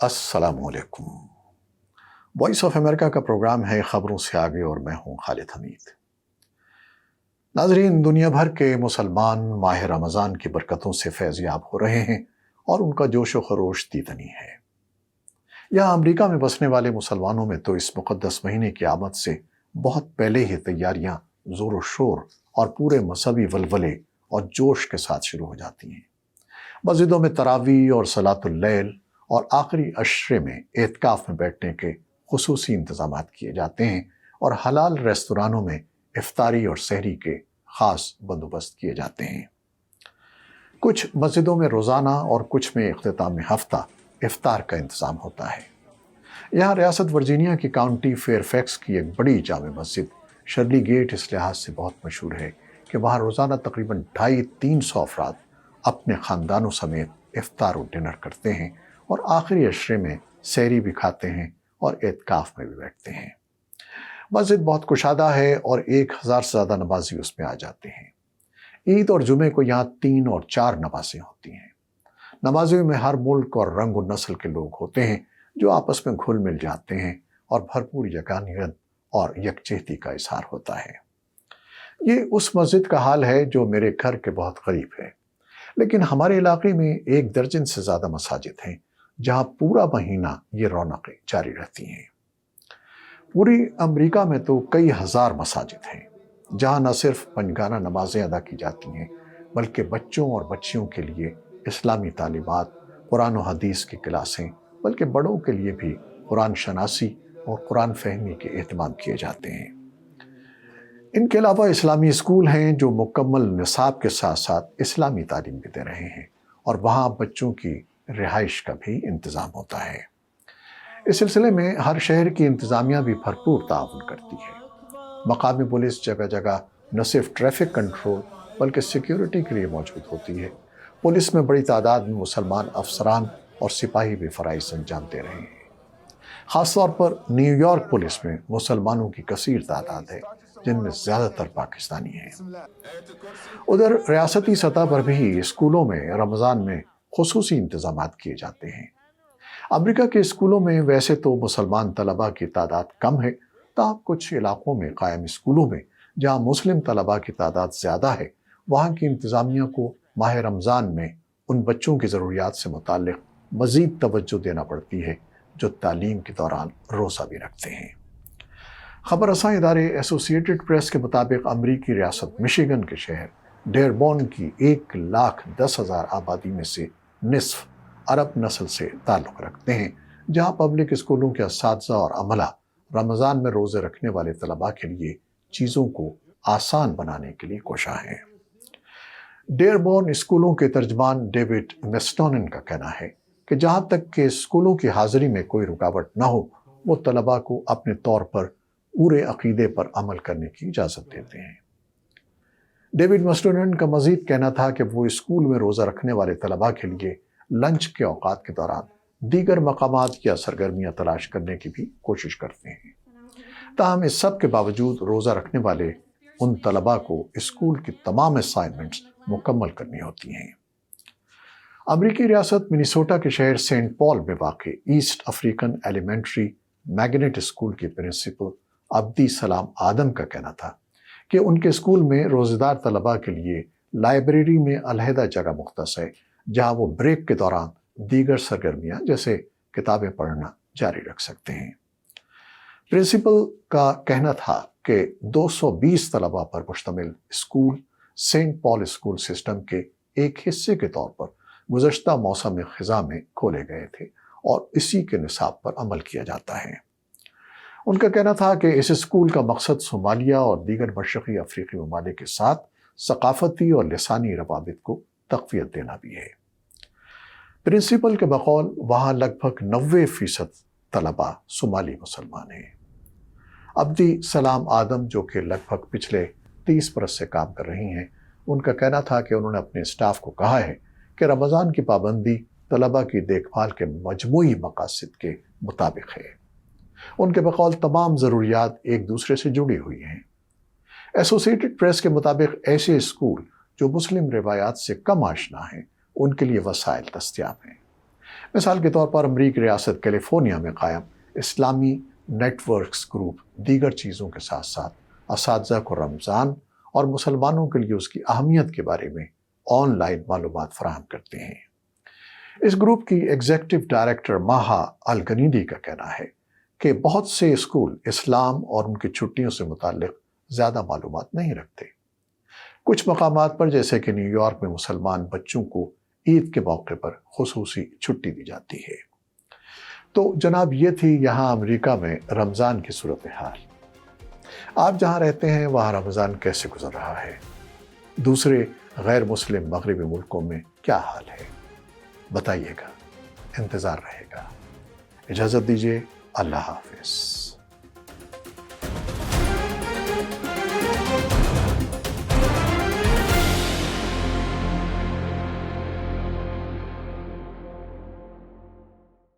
السلام علیکم۔ Voice of America کا پروگرام ہے خبروں سے آگے اور میں ہوں خالد حمید۔ ناظرین، دنیا بھر کے مسلمان ماہ رمضان کی برکتوں سے فیض یاب ہو رہے ہیں اور ان کا جوش و خروش دیدنی ہے۔ یہاں امریکہ میں بسنے والے مسلمانوں میں تو اس مقدس مہینے کی آمد سے بہت پہلے ہی تیاریاں زور و شور اور پورے مذہبی ولولے اور جوش کے ساتھ شروع ہو جاتی ہیں۔ مسجدوں میں تراویح اور صلاۃ اللیل اور آخری عشرے میں اعتکاف میں بیٹھنے کے خصوصی انتظامات کیے جاتے ہیں اور حلال ریستورانوں میں افطاری اور سحری کے خاص بندوبست کیے جاتے ہیں۔ کچھ مسجدوں میں روزانہ اور کچھ میں اختتام ہفتہ افطار کا انتظام ہوتا ہے۔ یہاں ریاست ورجینیا کی کاؤنٹی فیئر فیکس کی ایک بڑی جامع مسجد شرلی گیٹ اس لحاظ سے بہت مشہور ہے کہ وہاں روزانہ تقریباً 250-300 افراد اپنے خاندانوں سمیت افطار و ڈنر کرتے ہیں اور آخری عشرے میں سحری بھی کھاتے ہیں اور اعتکاف میں بھی بیٹھتے ہیں۔ مسجد بہت کشادہ ہے اور 1000 سے زیادہ نمازی اس میں آ جاتے ہیں۔ عید اور جمعے کو یہاں 3 اور 4 نمازیں ہوتی ہیں۔ نمازیوں میں ہر ملک اور رنگ و نسل کے لوگ ہوتے ہیں جو آپس میں گھل مل جاتے ہیں اور بھرپور یگانیت اور یکجہتی کا اظہار ہوتا ہے۔ یہ اس مسجد کا حال ہے جو میرے گھر کے بہت قریب ہے، لیکن ہمارے علاقے میں 1 درجن سے زیادہ مساجد ہیں جہاں پورا مہینہ یہ رونقیں جاری رہتی ہیں۔ پوری امریکہ میں تو کئی ہزار مساجد ہیں جہاں نہ صرف پنجگانہ نمازیں ادا کی جاتی ہیں بلکہ بچوں اور بچیوں کے لیے اسلامی تعلیمات، قرآن و حدیث کی کلاسیں، بلکہ بڑوں کے لیے بھی قرآن شناسی اور قرآن فہمی کے اہتمام کیے جاتے ہیں۔ ان کے علاوہ اسلامی اسکول ہیں جو مکمل نصاب کے ساتھ ساتھ اسلامی تعلیم بھی دے رہے ہیں اور وہاں بچوں کی رہائش کا بھی انتظام ہوتا ہے۔ اس سلسلے میں ہر شہر کی انتظامیہ بھی بھرپور تعاون کرتی ہے۔ مقامی پولیس جگہ جگہ نہ صرف ٹریفک کنٹرول بلکہ سیکیورٹی کے لیے موجود ہوتی ہے۔ پولیس میں بڑی تعداد میں مسلمان افسران اور سپاہی بھی فرائض انجام دے رہے ہیں۔ خاص طور پر نیو یارک پولیس میں مسلمانوں کی کثیر تعداد ہے جن میں زیادہ تر پاکستانی ہیں۔ ادھر ریاستی سطح پر بھی اسکولوں میں رمضان میں خصوصی انتظامات کیے جاتے ہیں۔ امریکہ کے اسکولوں میں ویسے تو مسلمان طلباء کی تعداد کم ہے، تاہم کچھ علاقوں میں قائم اسکولوں میں جہاں مسلم طلباء کی تعداد زیادہ ہے، وہاں کی انتظامیہ کو ماہ رمضان میں ان بچوں کی ضروریات سے متعلق مزید توجہ دینا پڑتی ہے جو تعلیم کے دوران روزہ بھی رکھتے ہیں۔ خبر رساں ادارے ایسوسی ایٹڈ پریس کے مطابق امریکی ریاست مشیگن کے شہر ڈیربون کی 1,10,000 آبادی میں سے نصف عرب نسل سے تعلق رکھتے ہیں، جہاں پبلک اسکولوں کے اساتذہ اور عملہ رمضان میں روزے رکھنے والے طلباء کے لیے چیزوں کو آسان بنانے کے لیے کوشاں ہیں۔ ڈیربون اسکولوں کے ترجمان ڈیوڈ میسٹونن کا کہنا ہے کہ جہاں تک کہ اسکولوں کی حاضری میں کوئی رکاوٹ نہ ہو، وہ طلباء کو اپنے طور پر پورے عقیدے پر عمل کرنے کی اجازت دیتے ہیں۔ ڈیوڈ میسٹونن کا مزید کہنا تھا کہ وہ اسکول میں روزہ رکھنے والے طلباء کے لیے لنچ کے اوقات کے دوران دیگر مقامات یا سرگرمیاں تلاش کرنے کی بھی کوشش کرتے ہیں۔ تاہم اس سب کے باوجود روزہ رکھنے والے ان طلباء کو اسکول کی تمام اسائنمنٹس مکمل کرنی ہوتی ہیں۔ امریکی ریاست منیسوٹا کے شہر سینٹ پال میں واقع East African elementary magnet school کے پرنسپل عبدی سلام آدم کا کہنا تھا کہ ان کے اسکول میں روزہ دار طلباء کے لیے لائبریری میں علیحدہ جگہ مختص ہے جہاں وہ بریک کے دوران دیگر سرگرمیاں جیسے کتابیں پڑھنا جاری رکھ سکتے ہیں۔ پرنسپل کا کہنا تھا کہ 220 طلباء پر مشتمل اسکول سینٹ پال اسکول سسٹم کے ایک حصے کے طور پر گزشتہ موسم خزاں میں کھولے گئے تھے اور اسی کے نصاب پر عمل کیا جاتا ہے۔ ان کا کہنا تھا کہ اس اسکول کا مقصد صومالیہ اور دیگر مشرقی افریقی ممالک کے ساتھ ثقافتی اور لسانی روابط کو تقویت دینا بھی ہے۔ پرنسپل کے بقول وہاں لگ بھگ 90% طلباء صومالی مسلمان ہیں۔ عبدی سلام آدم جو کہ لگ بھگ پچھلے 30 برس سے کام کر رہی ہیں، ان کا کہنا تھا کہ انہوں نے اپنے اسٹاف کو کہا ہے کہ رمضان کی پابندی طلباء کی دیکھ بھال کے مجموعی مقاصد کے مطابق ہے۔ ان کے بقول تمام ضروریات ایک دوسرے سے جڑی ہوئی ہیں۔ ایسوسی ایٹڈ پریس کے مطابق ایسے اسکول جو مسلم روایات سے کم آشنا ہیں ان کے لیے وسائل دستیاب ہیں۔ مثال کے طور پر امریکی ریاست کیلیفورنیا میں قائم اسلامی نیٹ ورکس گروپ دیگر چیزوں کے ساتھ ساتھ اساتذہ کو رمضان اور مسلمانوں کے لیے اس کی اہمیت کے بارے میں آن لائن معلومات فراہم کرتے ہیں۔ اس گروپ کی ایگزیکٹو ڈائریکٹر ماہا الگنیدی کا کہنا ہے کہ بہت سے اسکول اسلام اور ان کی چھٹیوں سے متعلق زیادہ معلومات نہیں رکھتے۔ کچھ مقامات پر جیسے کہ نیو یارک میں مسلمان بچوں کو عید کے موقع پر خصوصی چھٹی دی جاتی ہے۔ تو جناب یہ تھی یہاں امریکہ میں رمضان کی صورتحال۔ آپ جہاں رہتے ہیں وہاں رمضان کیسے گزر رہا ہے؟ دوسرے غیر مسلم مغربی ملکوں میں کیا حال ہے؟ بتائیے گا، انتظار رہے گا۔ اجازت دیجیے، اللہ حافظ۔